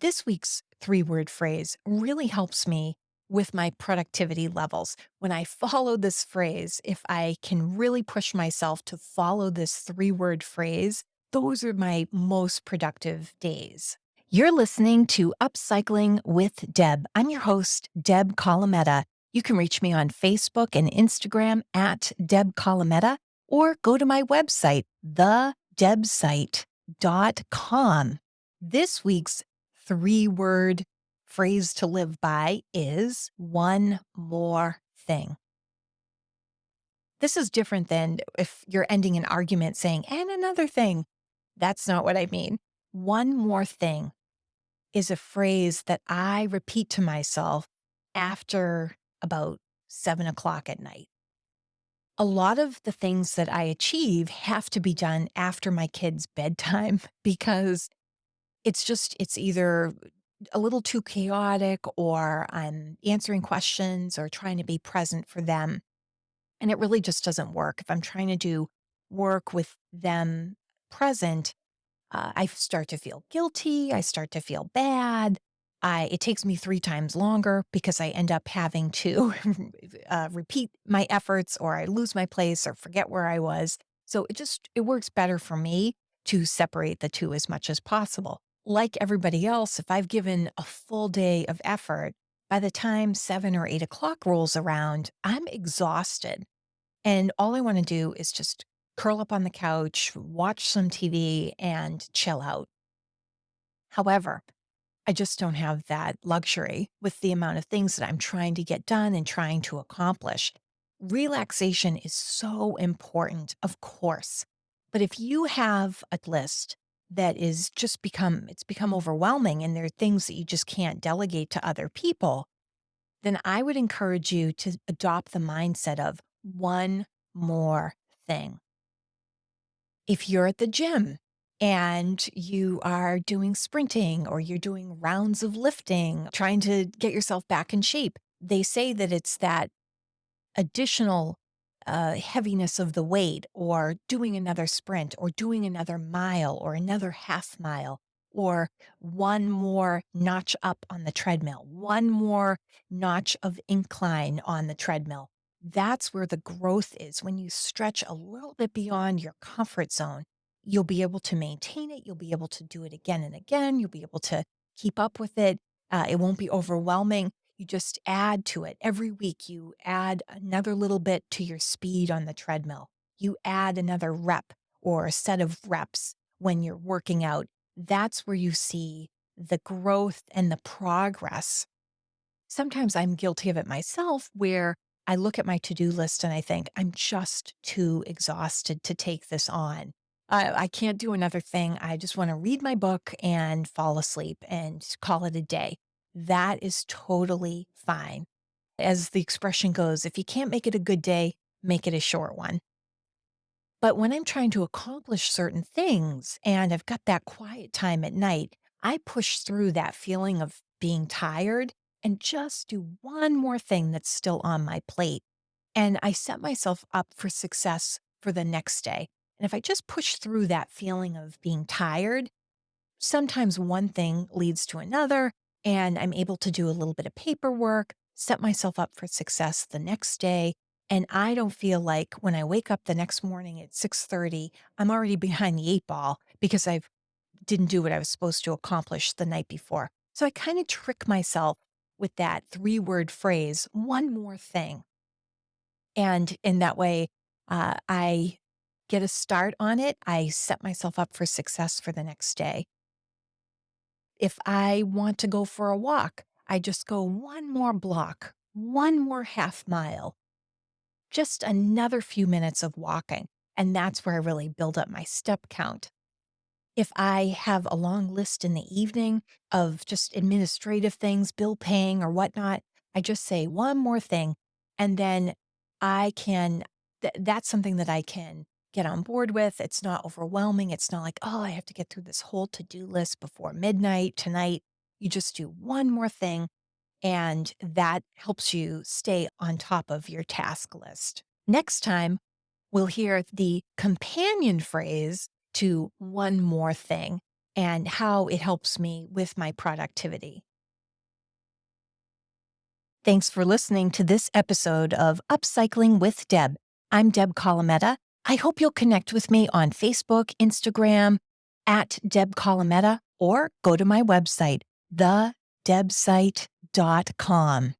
This week's 3 word phrase really helps me with my productivity levels. When I follow this phrase, if I can really push myself to follow this 3 word phrase, those are my most productive days. You're listening to Upcycling with Deb. I'm your host, Deb Colameta. You can reach me on Facebook and Instagram at Deb Colameta, or go to my website, thedebsite.com. This week's 3 word phrase to live by is one more thing. This is different than if you're ending an argument saying, and another thing. That's not what I mean. One more thing is a phrase that I repeat to myself after about 7 o'clock at night. A lot of the things that I achieve have to be done after my kids' bedtime because it's either a little too chaotic or I'm answering questions or trying to be present for them. And it really just doesn't work. If I'm trying to do work with them present, I start to feel guilty. I start to feel bad. It takes me 3 times longer because I end up having to repeat my efforts, or I lose my place or forget where I was. So it works better for me to separate the two as much as possible. Like everybody else, if I've given a full day of effort, by the time 7 or 8 o'clock rolls around, I'm exhausted. And all I want to do is just curl up on the couch, watch some TV, and chill out. However, I just don't have that luxury with the amount of things that I'm trying to get done and trying to accomplish. Relaxation is so important, of course. But if you have a list that is it's become overwhelming and there are things that you just can't delegate to other people, then I would encourage you to adopt the mindset of one more thing. If you're at the gym and you are doing sprinting or you're doing rounds of lifting, trying to get yourself back in shape, they say that it's that additional heaviness of the weight, or doing another sprint, or doing another mile, or another half mile, or one more notch up on the treadmill, one more notch of incline on the treadmill. That's where the growth is. When you stretch a little bit beyond your comfort zone, you'll be able to maintain it. You'll be able to do it again and again. You'll be able to keep up with it. It won't be overwhelming. You just add to it. Every week, you add another little bit to your speed on the treadmill. You add another rep or a set of reps when you're working out. That's where you see the growth and the progress. Sometimes I'm guilty of it myself, where I look at my to-do list and I think, I'm just too exhausted to take this on. I can't do another thing. I just want to read my book and fall asleep and call it a day. That is totally fine. As the expression goes, if you can't make it a good day, make it a short one. But when I'm trying to accomplish certain things and I've got that quiet time at night, I push through that feeling of being tired and just do one more thing that's still on my plate. And I set myself up for success for the next day. And if I just push through that feeling of being tired, sometimes one thing leads to another, and I'm able to do a little bit of paperwork, set myself up for success the next day. And I don't feel like when I wake up the next morning at 6:30, I'm already behind the 8 ball because I didn't do what I was supposed to accomplish the night before. So I kind of trick myself with that 3 word phrase, one more thing. And in that way, I get a start on it. I set myself up for success for the next day. If I want to go for a walk, I just go one more block, one more half mile, just another few minutes of walking. And that's where I really build up my step count. If I have a long list in the evening of just administrative things, bill paying or whatnot, I just say one more thing. And then that's something that I can get on board with. It's not overwhelming. It's not like, oh, I have to get through this whole to-do list before midnight tonight. You just do one more thing, and that helps you stay on top of your task list. Next time, we'll hear the companion phrase to one more thing. and how it helps me with my productivity. Thanks for listening to this episode of Upcycling with Deb. I'm Deb Colameta. I hope you'll connect with me on Facebook, Instagram, at Deb Colameta, or go to my website, thedebsite.com.